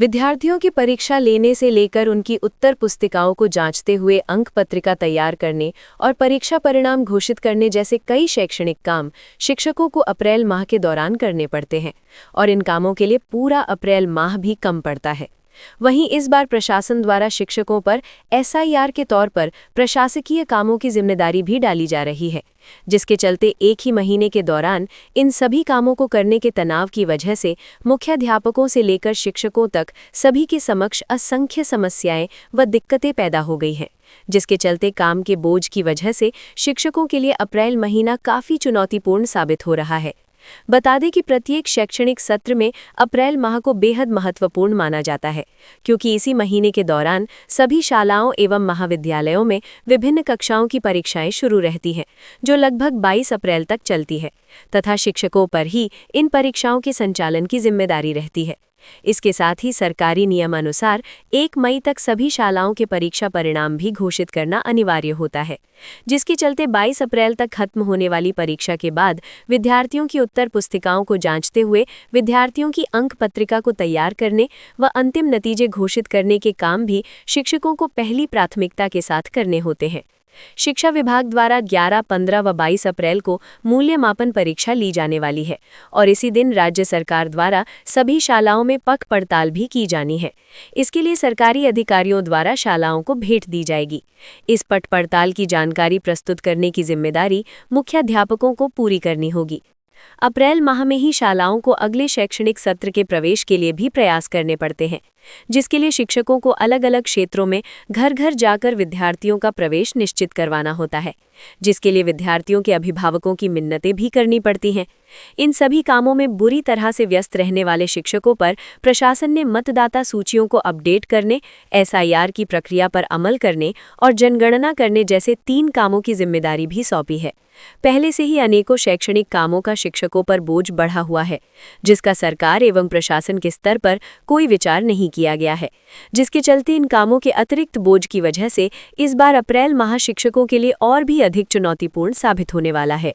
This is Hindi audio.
विद्यार्थियों की परीक्षा लेने से लेकर उनकी उत्तर पुस्तिकाओं को जांचते हुए अंक पत्रिका तैयार करने और परीक्षा परिणाम घोषित करने जैसे कई शैक्षणिक काम शिक्षकों को अप्रैल माह के दौरान करने पड़ते हैं और इन कामों के लिए पूरा अप्रैल माह भी कम पड़ता है। वहीं इस बार प्रशासन द्वारा शिक्षकों पर एसआईआर के तौर पर प्रशासकीय कामों की जिम्मेदारी भी डाली जा रही है, जिसके चलते एक ही महीने के दौरान इन सभी कामों को करने के तनाव की वजह से मुख्याध्यापकों से लेकर शिक्षकों तक सभी के समक्ष असंख्य समस्याएं व दिक्कतें पैदा हो गई हैं, जिसके चलते काम के बोझ की वजह से शिक्षकों के लिए अप्रैल महीना काफ़ी चुनौतीपूर्ण साबित हो रहा है। बता दें कि प्रत्येक शैक्षणिक सत्र में अप्रैल माह को बेहद महत्वपूर्ण माना जाता है, क्योंकि इसी महीने के दौरान सभी शालाओं एवं महाविद्यालयों में विभिन्न कक्षाओं की परीक्षाएं शुरू रहती हैं, जो लगभग 22 अप्रैल तक चलती है तथा शिक्षकों पर ही इन परीक्षाओं के संचालन की जिम्मेदारी रहती है। इसके साथ ही सरकारी नियमानुसार 1 मई तक सभी शालाओं के परीक्षा परिणाम भी घोषित करना अनिवार्य होता है, जिसके चलते 22 अप्रैल तक खत्म होने वाली परीक्षा के बाद विद्यार्थियों की उत्तर पुस्तिकाओं को जांचते हुए विद्यार्थियों की अंक पत्रिका को तैयार करने व अंतिम नतीजे घोषित करने के काम भी शिक्षकों को पहली प्राथमिकता के साथ करने होते हैं। शिक्षा विभाग द्वारा 11, 15 व 22 अप्रैल को मूल्यमापन परीक्षा ली जाने वाली है और इसी दिन राज्य सरकार द्वारा सभी शालाओं में पख पड़ताल भी की जानी है। इसके लिए सरकारी अधिकारियों द्वारा शालाओं को भेंट दी जाएगी। इस पट पड़ताल की जानकारी प्रस्तुत करने की जिम्मेदारी मुख्याध्यापकों को पूरी करनी होगी। अप्रैल माह में ही शालाओं को अगले शैक्षणिक सत्र के प्रवेश के लिए भी प्रयास करने पड़ते हैं, जिसके लिए शिक्षकों को अलग अलग क्षेत्रों में घर घर जाकर विद्यार्थियों का प्रवेश निश्चित करवाना होता है, जिसके लिए विद्यार्थियों के अभिभावकों की मिन्नतें भी करनी पड़ती हैं। इन सभी कामों में बुरी तरह से व्यस्त रहने वाले शिक्षकों पर प्रशासन ने मतदाता सूचियों को अपडेट करने, एसआईआर की प्रक्रिया पर अमल करने और जनगणना करने जैसे 3 कामों की जिम्मेदारी भी सौंपी है। पहले से ही अनेकों शैक्षणिक कामों का शिक्षकों पर बोझ बढ़ा हुआ है, जिसका सरकार एवं प्रशासन के स्तर पर कोई विचार नहीं किया गया है, जिसके चलते इन कामों के अतिरिक्त बोझ की वजह से इस बार अप्रैल माह शिक्षकों के लिए और भी अधिक चुनौतीपूर्ण साबित होने वाला है।